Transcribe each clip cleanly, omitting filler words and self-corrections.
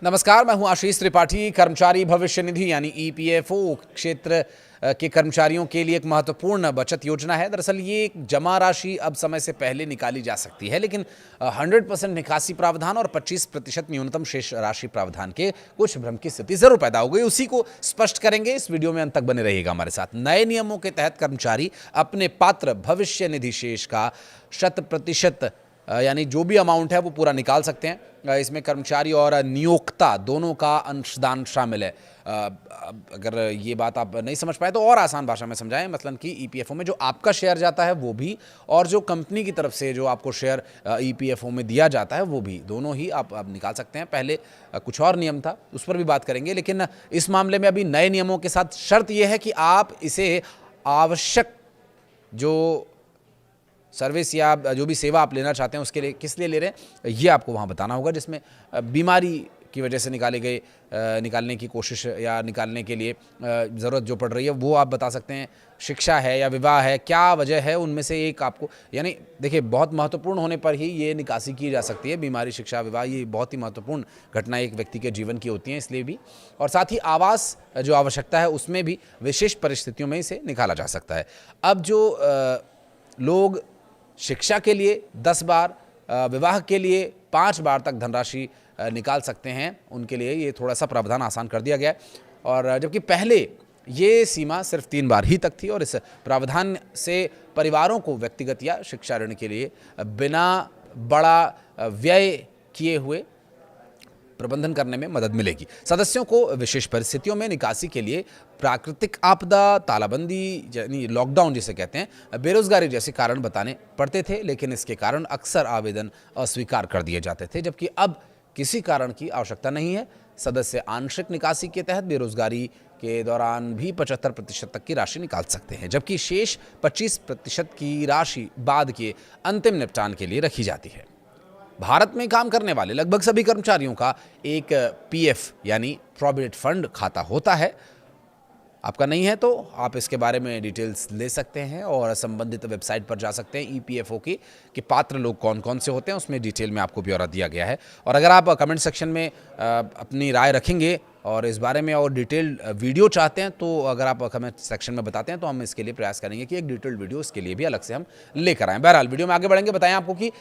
नमस्कार, मैं हूं आशीष त्रिपाठी। कर्मचारी भविष्य निधि यानी ईपीएफओ क्षेत्र के कर्मचारियों के लिए एक महत्वपूर्ण बचत योजना है। दरअसल ये एक जमा राशि अब समय से पहले निकाली जा सकती है, लेकिन 100% निकासी प्रावधान और 25% न्यूनतम शेष राशि प्रावधान के कुछ भ्रम की स्थिति जरूर पैदा हो गई। उसी को स्पष्ट करेंगे। इस वीडियो में अंत तक बने रहिएगा हमारे साथ। नए नियमों के तहत कर्मचारी अपने पात्र भविष्य निधि शेष का 100% यानी जो भी अमाउंट है वो पूरा निकाल सकते हैं। इसमें कर्मचारी और नियोक्ता दोनों का अंशदान शामिल है। अगर ये बात आप नहीं समझ पाए तो और आसान भाषा में समझाएं। मसलन कि ईपीएफओ में जो आपका शेयर जाता है वो भी, और जो कंपनी की तरफ से जो आपको शेयर ईपीएफओ में दिया जाता है वो भी, दोनों ही आप निकाल सकते हैं। पहले कुछ और नियम था, उस पर भी बात करेंगे, लेकिन इस मामले में अभी नए नियमों के साथ शर्त यह है कि आप इसे आवश्यक जो सर्विस या जो भी सेवा आप लेना चाहते हैं उसके लिए किस लिए ले रहे हैं ये आपको वहाँ बताना होगा। जिसमें बीमारी की वजह से निकालने की कोशिश या निकालने के लिए ज़रूरत जो पड़ रही है वो आप बता सकते हैं। शिक्षा है या विवाह है, क्या वजह है, उनमें से एक आपको, यानी देखिए बहुत महत्वपूर्ण होने पर ही ये निकासी की जा सकती है। बीमारी, शिक्षा, विवाह, ये बहुत ही महत्वपूर्ण घटना एक व्यक्ति के जीवन की होती हैं, इसलिए भी। और साथ ही आवास जो आवश्यकता है उसमें भी विशेष परिस्थितियों में इसे निकाला जा सकता है। अब जो लोग शिक्षा के लिए 10 बार, विवाह के लिए 5 बार तक धनराशि निकाल सकते हैं, उनके लिए ये थोड़ा सा प्रावधान आसान कर दिया गया है। और जबकि पहले ये सीमा सिर्फ 3 बार ही तक थी, और इस प्रावधान से परिवारों को व्यक्तिगत या शिक्षा ऋण के लिए बिना बड़ा व्यय किए हुए प्रबंधन करने में मदद मिलेगी। सदस्यों को विशेष परिस्थितियों में निकासी के लिए प्राकृतिक आपदा, तालाबंदी यानी लॉकडाउन जिसे कहते हैं, बेरोजगारी जैसे कारण बताने पड़ते थे, लेकिन इसके कारण अक्सर आवेदन अस्वीकार कर दिए जाते थे। जबकि अब किसी कारण की आवश्यकता नहीं है। सदस्य आंशिक निकासी के तहत बेरोजगारी के दौरान भी 75% तक की राशि निकाल सकते हैं, जबकि शेष 25% की राशि बाद के अंतिम निपटान के लिए रखी जाती है। भारत में काम करने वाले लगभग सभी कर्मचारियों का एक पीएफ यानी प्रोविडेंट फंड खाता होता है। आपका नहीं है तो आप इसके बारे में डिटेल्स ले सकते हैं और संबंधित वेबसाइट पर जा सकते हैं ईपीएफओ की कि पात्र लोग कौन कौन से होते हैं, उसमें डिटेल में आपको ब्यौरा दिया गया है। और अगर आप कमेंट सेक्शन में अपनी राय रखेंगे और इस बारे में और डिटेल्ड वीडियो चाहते हैं तो अगर आप कमेंट सेक्शन में बताते हैं तो हम इसके लिए प्रयास करेंगे कि एक डिटेल्ड वीडियो इसके लिए भी अलग से हम लेकर आएँ। बहरहाल वीडियो में आगे बढ़ेंगे, बताएं आपको कि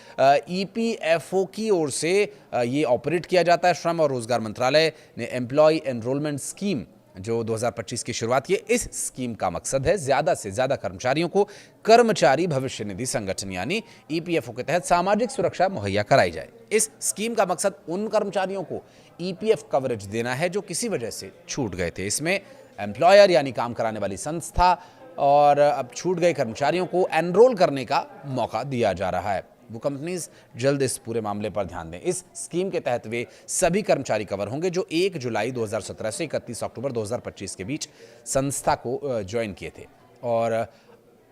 ईपीएफओ की ओर से ये ऑपरेट किया जाता है। श्रम और रोजगार मंत्रालय ने एम्प्लॉय एनरोलमेंट स्कीम जो 2025 की शुरुआत की है, इस स्कीम का मकसद है ज़्यादा से ज़्यादा कर्मचारियों को कर्मचारी भविष्य निधि संगठन यानी ईपीएफओ के तहत सामाजिक सुरक्षा मुहैया कराई जाए। इस स्कीम का मकसद उन कर्मचारियों को ईपीएफ कवरेज देना है जो किसी वजह से छूट गए थे। इसमें एम्प्लॉयर यानी काम कराने वाली संस्था और अब छूट गए कर्मचारियों को एनरोल करने का मौका दिया जा रहा है। वो कंपनीज जल्द इस पूरे मामले पर ध्यान दें। इस स्कीम के तहत वे सभी कर्मचारी कवर होंगे जो 1 जुलाई 2017 से 31 अक्टूबर 2025 के बीच संस्था को ज्वाइन किए थे और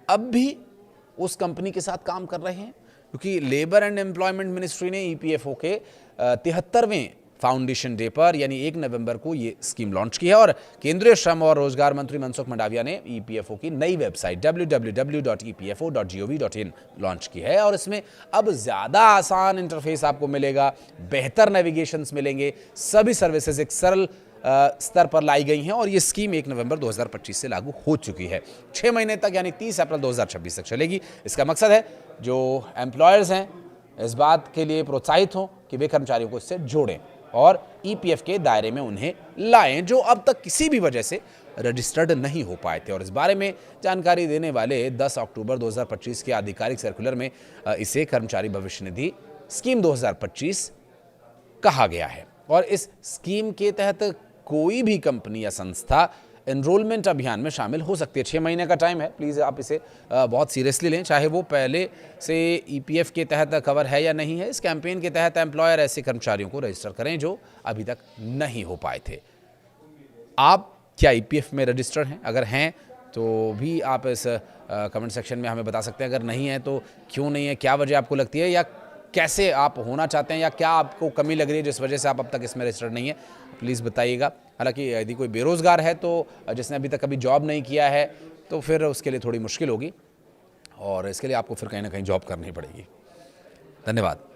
अब भी उस कंपनी के साथ काम कर रहे हैं, क्योंकि लेबर एंड एम्प्लॉयमेंट मिनिस्ट्री ने ईपीएफओ के 73वें फाउंडेशन डे पर यानी 1 नवंबर को ये स्कीम लॉन्च की है। और केंद्रीय श्रम और रोजगार मंत्री मनसुख मंडाविया ने ईपीएफओ की नई वेबसाइट www.epfo.gov.in लॉन्च की है और इसमें अब ज्यादा आसान इंटरफेस आपको मिलेगा, बेहतर नेविगेशंस मिलेंगे, सभी सर्विसेज एक सरल स्तर पर लाई गई हैं और ये स्कीम 1 नवंबर 2025 से लागू हो चुकी है। 6 महीने तक यानी 30 अप्रैल 2026 तक चलेगी। इसका मकसद है जो एम्प्लॉयर्स हैं इस बात के लिए प्रोत्साहित हों कि वे कर्मचारियों को इससे जोड़ें और ईपीएफ के दायरे में उन्हें लाएं जो अब तक किसी भी वजह से रजिस्टर्ड नहीं हो पाए थे। और इस बारे में जानकारी देने वाले 10 अक्टूबर 2025 के आधिकारिक सर्कुलर में इसे कर्मचारी भविष्य निधि स्कीम 2025 कहा गया है। और इस स्कीम के तहत कोई भी कंपनी या संस्था एनरोलमेंट अभियान में शामिल हो सकती है। 6 महीने का टाइम है, प्लीज़ आप इसे बहुत सीरियसली लें, चाहे वो पहले से ईपीएफ के तहत कवर है या नहीं है। इस कैंपेन के तहत एम्प्लॉयर ऐसे कर्मचारियों को रजिस्टर करें जो अभी तक नहीं हो पाए थे। आप क्या ईपीएफ में रजिस्टर्ड हैं? अगर हैं तो भी आप इस कमेंट सेक्शन में हमें बता सकते हैं। अगर नहीं है तो क्यों नहीं है, क्या वजह आपको लगती है, या कैसे आप होना चाहते हैं, या क्या आपको कमी लग रही है जिस वजह से आप अब तक इसमें रजिस्टर्ड नहीं है, प्लीज़ बताइएगा। हालांकि यदि कोई बेरोज़गार है तो जिसने अभी तक कभी जॉब नहीं किया है तो फिर उसके लिए थोड़ी मुश्किल होगी और इसके लिए आपको फिर कहीं ना कहीं जॉब करनी पड़ेगी। धन्यवाद।